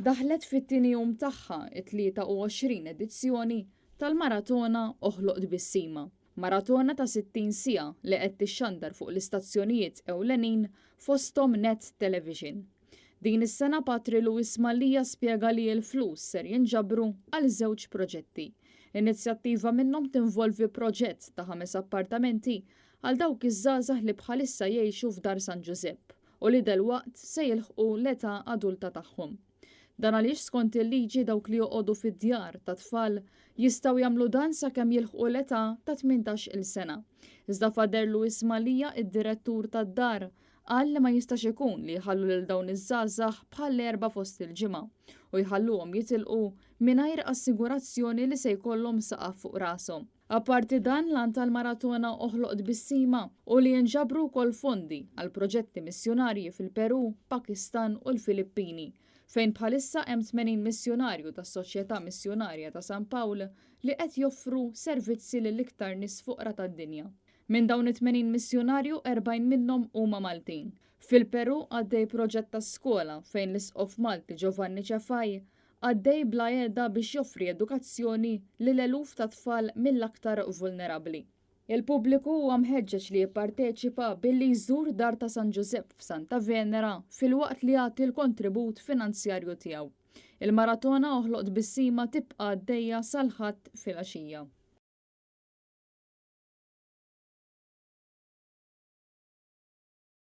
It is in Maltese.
daħlet fit-tieni jum tagħha 23 edizzjoni tal-Maratona Oħloq Bissima. Maratona ta' 60 siegħa li qed tixxandar fuq l-istazzjonijiet ewlenin fosthom Net Television. Din is-sena Patri Luis Malija spjega li l-flus ser jinġabru għal żewġ proġetti. L-inizjattiva minnhom tinvolvi proġett ta' 5 appartamenti għal dawk iż-żgħażagħ li bħalissa jgħixu f'Dar San Giuseppe u li dalwaqt se jilħqu l-età adulta tagħhom. Dan għaliex skont il-liġi dawk li joqogħdu fid-djar ta' tfal jistgħu jagħmlu dan sakemm jilħqu l-età ta' 18-il sena. Iżda Fader Luis Malija, id-direttur tad-dar, qal li ma jistax ikun li jħallu lil dawn iż-żgħażagħ bħall-erba' fost il-ġimgħa u jħalluhom jitilqu mingħajr assigurazzjoni li se jkollhom saqaf fuq rashom. Apparti dan lan tal-Maratona Oħloq Bissima u li jinġabru wkoll fondi għal proġetti missjonarji fil-Peru, Pakistan u l-Filippini, fejn bħalissa hemm 80 missjonarju tas-Soċjetà Missjonarja ta' San Pawl li qed joffru servizzi lill-iktar nies foqra tad-dinja. Minn dawn it-80 missjonarju 40 minnhom huma Maltin. Fil-Peru għaddej proġett ta' skola fejn l-Isqof Malti Giovanni Cefaj għaddej bla għedha biex joffri edukazzjoni lil eluf ta' tfal mill-aktar vulnerabbli. Il-pubbliku huwa mħeġġeġ li jipparteċipa billi jżur Dar ta' San Giuseppe f'Santa Venera filwaqt li jagħti l-kontribut finanzjarju tiegħu. Il-Maratona Oħloq Bissima tibqa' għaddejja sal-ħadd filgħaxija.